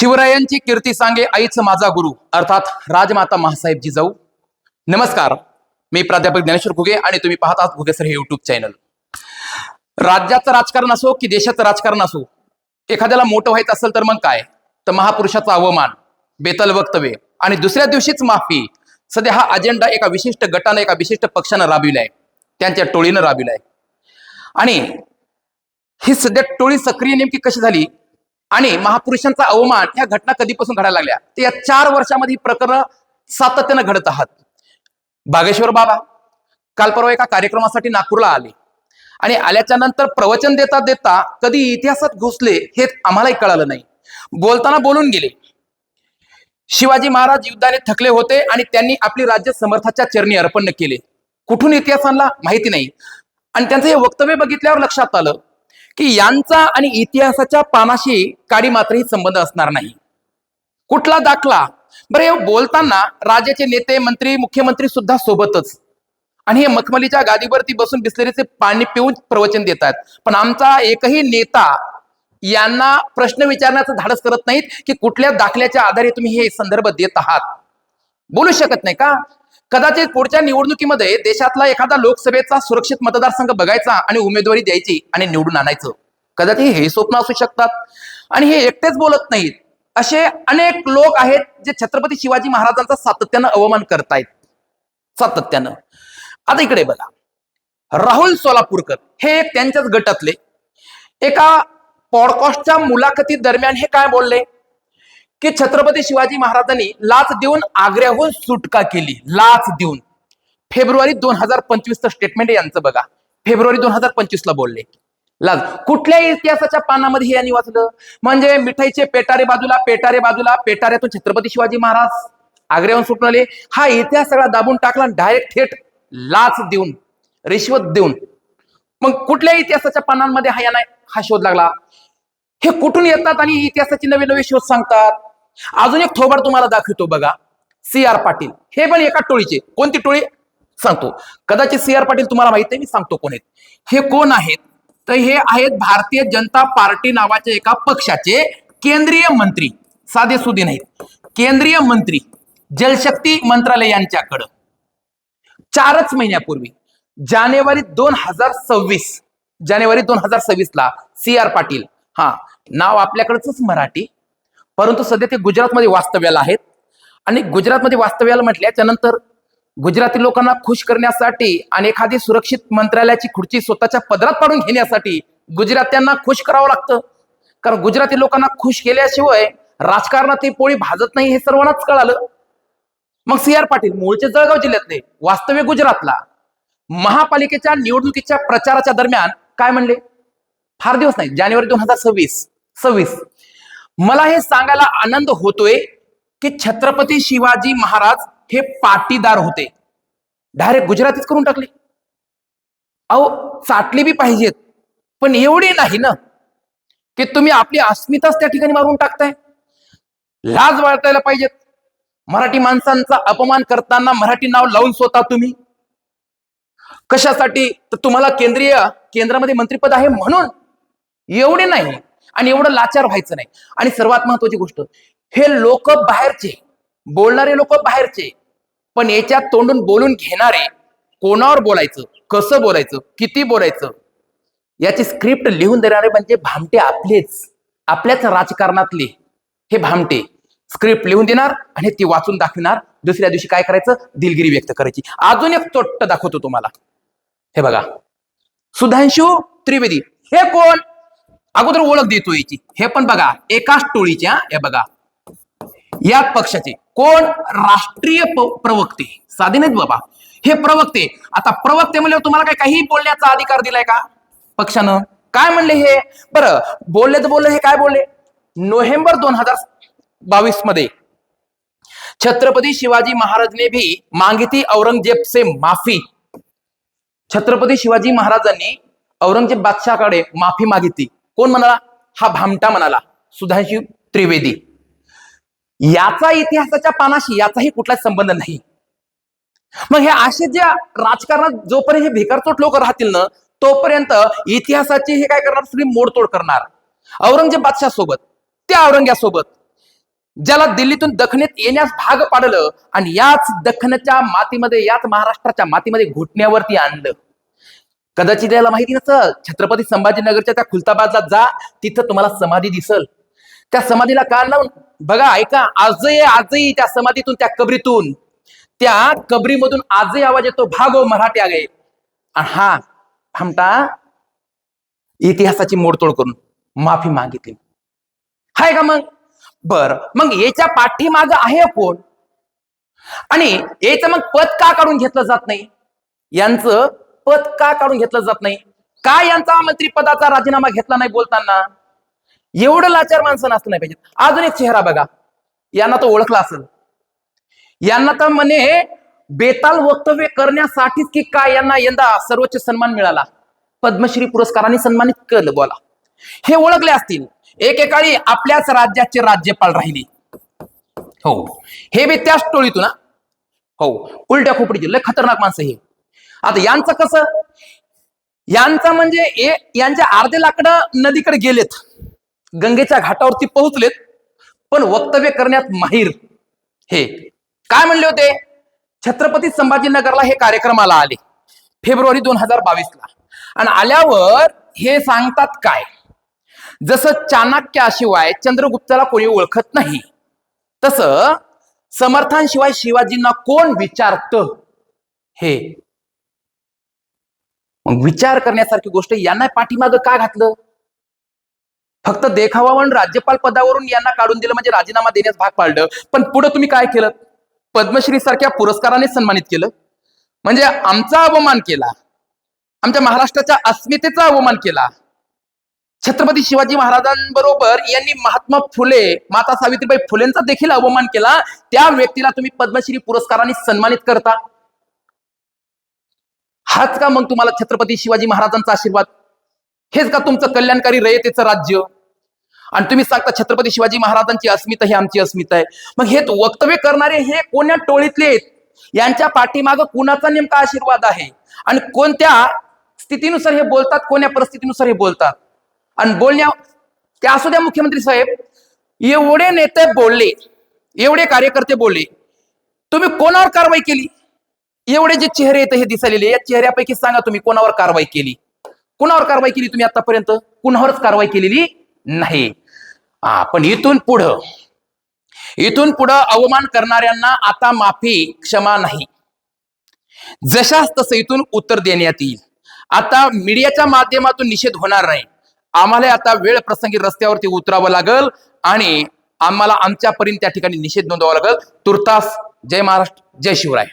शिवरायांची कीर्ती सांगे आईच माझा गुरु अर्थात राजमाता महासाहेब जिजाऊ. नमस्कार, मी प्राध्यापक ज्ञानेश्वर घुगे आणि तुम्ही पाहत आहात घुगे सर हे युट्यूब चॅनल. राज्याचं राजकारण असो की देशाचं राजकारण असो, एखाद्याला मोठं व्हायचं असेल तर मग काय, तर महापुरुषाचा अवमान, बेतल वक्तव्य आणि दुसऱ्या दिवशीच माफी, सध्या हा अजेंडा एका विशिष्ट गटाने एका विशिष्ट पक्षानं राबविलाय, त्यांच्या टोळीनं राबविलाय. आणि ही सध्या टोळी सक्रिय नेमकी कशी झाली आणि महापुरुषांचा अवमान या घटना कधीपासून घडायला लागल्या, तर या 4 वर्षामध्ये ही प्रकरण सातत्यानं घडत आहात. बागेश्वर बाबा काल परवा एका कार्यक्रमासाठी नागपूरला आले आणि आल्याच्या नंतर प्रवचन देता देता कधी इतिहासात घुसले हे आम्हालाही कळालं नाही. बोलताना बोलून गेले, शिवाजी महाराज युद्धाने थकले होते आणि त्यांनी आपली राज्य समर्थाच्या चरणी अर्पण केले. कुठून इतिहास आणला माहिती नाही. आणि त्यांचं हे वक्तव्य बघितल्यावर लक्षात आलं की यांचा आणि इतिहासाच्या पानाशी काडी मात्रही संबंध असणार नाही. कुठला दाखला बरं, हे बोलताना राज्याचे नेते मंत्री मुख्यमंत्री सुद्धा सोबतच, आणि हे मखमलीच्या गादीवरती बसून बिस्लरीचे पाणी पिऊन प्रवचन देतात. पण आमचा एकही नेता यांना प्रश्न विचारण्याचं धाडस करत नाहीत की कुठल्या दाखल्याच्या आधारे तुम्ही हे संदर्भ देत आहात. बोलू शकत नाही का? कदाचित पुढच्या निवडणुकीमध्ये देशातला एखादा लोकसभेचा सुरक्षित मतदारसंघ बघायचा आणि उमेदवारी द्यायची आणि निवडून आणायचं, कदाचित हे स्वप्न असू शकतात. आणि हे एकटेच बोलत नाहीत, असे अनेक लोक आहेत जे छत्रपती शिवाजी महाराजांचा सातत्यानं अवमान करतायत, सातत्यानं. आता इकडे बघा, राहुल सोलापूरकर हे एक त्यांच्याच गटातले एका पॉडकास्टच्या मुलाखती दरम्यान हे काय बोलले की छत्रपती शिवाजी महाराजांनी लाच देऊन आग्र्याहून सुटका केली, लाच देऊन. फेब्रुवारी 2025चं स्टेटमेंट यांचं बघा, फेब्रुवारी 2025ला बोलले लाच. कुठल्या इतिहासाच्या पानामध्ये हे यांनी वाचलं? म्हणजे मिठाईचे पेटारे बाजूला, पेटारे बाजूला, पेटाऱ्यातून छत्रपती शिवाजी महाराज आग्र्याहून सुटून आले, हा इतिहास सगळा दाबून टाकला, डायरेक्ट थेट लाच देऊन, रिश्वत देऊन. मग कुठल्या इतिहासाच्या पानांमध्ये हा शोध लागला? हे कुठून येतात आणि इतिहासाचे नवे नवे शोध सांगतात. अजून एक थोबाड तुम्हाला दाखवतो बघा, CR पाटील हे पण एका टोळीचे. कोणती टोळी सांगतो, कदाचित CR पाटील तुम्हाला माहित नाही, मी सांगतो कोण आहेत. हे कोण आहेत तर हे आहेत भारतीय जनता पार्टी नावाच्या एका पक्षाचे केंद्रीय मंत्री, साधे सुधे नाहीत, केंद्रीय मंत्री जलशक्ती मंत्रालय यांच्याकडं 4च महिन्यापूर्वी जानेवारी 2026 ला CR पाटील, हा नाव आपल्याकडच मराठी, परंतु सध्या ते गुजरातमध्ये वास्तव्याला आहेत. आणि गुजरातमध्ये वास्तव्याला म्हटल्याच्या नंतर गुजराती लोकांना खुश करण्यासाठी आणि एखादी सुरक्षित मंत्रालयाची खुर्ची स्वतःच्या पदरात पाडून घेण्यासाठी गुजरात्यांना खुश करावं लागतं. कारण गुजराती लोकांना खुश केल्याशिवाय राजकारणात ती पोळी भाजत नाही हे सर्वांनाच कळालं. मग CR पाटील मूळचे जळगाव जिल्ह्यातले, वास्तव्य गुजरातला, महापालिकेच्या निवडणुकीच्या प्रचाराच्या दरम्यान काय म्हणले? फार दिवस नाही, जानेवारी 2026. मला हे सांगायला आनंद होतोय की छत्रपती शिवाजी महाराज हे पाटीदार होते. डायरेक्ट गुजरातीच करून टाकले. अहो, चाटली बी पाहिजेत, पण एवढी नाही ना की तुम्ही आपली अस्मिताच त्या ठिकाणी मारून टाकताय. लाज वाटायला पाहिजेत. मराठी माणसांचा अपमान करताना मराठी नाव लावून स्वतः तुम्ही कशासाठी? तर तुम्हाला केंद्रामध्ये मंत्रिपद आहे म्हणून. एवढे नाही आणि एवढं लाचार व्हायचं नाही. आणि सर्वात महत्वाची गोष्ट, हे लोक बाहेरचे, बोलणारे लोक बाहेरचे, पण याच्यात तोंडून बोलून घेणारे, कोणावर बोलायचं, कसं बोलायचं, किती बोलायचं याची स्क्रिप्ट लिहून देणारे म्हणजे भामटे आपल्याच राजकारणातले हे भामटे. स्क्रिप्ट लिहून देणार आणि ती वाचून दाखविणार. दुसऱ्या दिवशी काय करायचं? दिलगिरी व्यक्त करायची. अजून एक चोट्ट दाखवतो तुम्हाला. हे बघा, सुधांशू त्रिवेदी हे कोण? अगोदर ओळख देतो याची. हे पण बघा एकाच टोळीच्या, हे बघा याच पक्षाचे कोण? राष्ट्रीय प्रवक्ते. साधे नाहीत बाबा हे प्रवक्ते. आता प्रवक्ते म्हणजे तुम्हाला काही बोलण्याचा अधिकार दिलाय का पक्षानं? काय म्हणले हे? बरं, बोलले तर बोलले. हे काय बोलले? नोव्हेंबर 2022 मध्ये छत्रपती शिवाजी महाराज ने भी मांगी थी औरंगजेब से माफी. छत्रपती शिवाजी महाराजांनी औरंगजेब बादशाहकडे माफी मागितली. कोण म्हणाला? हा भामटा म्हणाला, सुधांशू त्रिवेदी. याचा इतिहासाच्या पानाशी याचाही कुठलाच संबंध नाही. मग हे असे ज्या राजकारणात जोपर्यंत हे भिकारचोट लोक राहतील ना, तोपर्यंत इतिहासाची हे काय करणार? सगळी मोडतोड करणार. औरंगजेब बादशाह सोबत, त्या औरंग्यासोबत ज्याला दिल्लीतून दखनेत येण्यास भाग पाडलं आणि याच दखनच्या मातीमध्ये, याच महाराष्ट्राच्या मातीमध्ये घुटण्यावरती आणलं. कदाचित याला माहिती नसतं, छत्रपती संभाजीनगरच्या त्या खुलताबादला जा, तिथं तुम्हाला समाधी दिसल. त्या समाधीला कान लावून बघा, ऐका, आजही त्या समाधीतून, त्या कबरीतून, त्या कबरीमधून आजही आवाज येतो, भागो मराठी आगे. हा थांबता इतिहासाची मोडतोड करून माफी मागितली. हाय का मग? बर, मग याच्या पाठीमाग आहे कोण? आणि याचं मग पद का काढून घेतलं जात नाही? यांचं पद का काढून घेतलं जात नाही? का यांचा मंत्रिपदाचा राजीनामा घेतला नाही बोलताना? एवढं लाचार माणसं नसलं नाही पाहिजे. अजून एक चेहरा बघा, यांना तो ओळखला असेल. यांना तर म्हणे बेताल वक्तव्य करण्यासाठीच की काय यांना यंदा सर्वोच्च सन्मान मिळाला, पद्मश्री पुरस्काराने सन्मानित केलं. बोला, हे ओळखले असतील. एकेकाळी आपल्याच राज्याचे राज्यपाल राहिले. हो, हे बी त्याच टोळीतून. हो, उलट्या खोपडीचे लय खतरनाक माणसं हे. आता यांचं कसं? यांचं म्हणजे यांचे अर्धे लाकडं नदीकडे गेलेत, गंगेच्या घाटावरती पोहोचलेत, पण वक्तव्य करण्यात माहीर. हे काय म्हणले होते? छत्रपती संभाजीनगरला हे कार्यक्रमाला आले फेब्रुवारी 2022ला, आणि आल्यावर हे सांगतात काय, जसं चाणक्याशिवाय चंद्रगुप्ताला कोणी ओळखत नाही, तसं समर्थांशिवाय शिवाजींना कोण विचारतं. हे मग विचार करण्यासारखी गोष्ट. यांना पाठीमागं का घातलं? फक्त देखावा म्हणून राज्यपाल पदावरून यांना काढून दिलं, म्हणजे राजीनामा देण्यास भाग पाडलं. पण पुढे तुम्ही काय केलं? पद्मश्री सारख्या पुरस्काराने सन्मानित केलं, म्हणजे आमचा अवमान केला, आमच्या महाराष्ट्राच्या अस्मितेचा अवमान केला. छत्रपती शिवाजी महाराजांबरोबर यांनी महात्मा फुले, माता सावित्रीबाई फुलेंचा देखील अवमान केला. त्या व्यक्तीला तुम्ही पद्मश्री पुरस्काराने सन्मानित करता. हाच का मग तुम्हाला छत्रपती शिवाजी महाराजांचा आशीर्वाद? हेच का तुमचं कल्याणकारी रयतेचं राज्य? आणि तुम्ही सांगता छत्रपती शिवाजी महाराजांची अस्मिता ही आमची अस्मिता आहे. मग हे वक्तव्य करणारे हे कोण्या टोळीतले आहेत? यांच्या पाठीमागं कुणाचा नेमका आशीर्वाद आहे? आणि कोणत्या स्थितीनुसार हे बोलतात, कोण्या परिस्थितीनुसार हे बोलतात? आणि बोलण्या त्या असू द्या मुख्यमंत्री साहेब, एवढे नेते बोलले, एवढे कार्यकर्ते बोलले, तुम्ही कोणावर कारवाई केली? एवढे जे चेहरे येत हे दिसायलेले, या चेहऱ्यापैकी सांगा तुम्ही कोणावर कारवाई केली? कुणावर कारवाई केली तुम्ही आतापर्यंत? कुणावरच कारवाई केलेली नाही. पण इथून पुढं अवमान करणाऱ्यांना आता माफी, क्षमा नाही. जशाच तसं इथून उत्तर देण्यात येईल. आता मीडियाच्या माध्यमातून निषेध होणार नाही. आम्हाला आता वेळ प्रसंगी रस्त्यावरती उतरावं लागल आणि आम्हाला आमच्या परीने त्या ठिकाणी निषेध नोंदवावा लागल. तुर्तास जय महाराष्ट्र, जय शिवराय.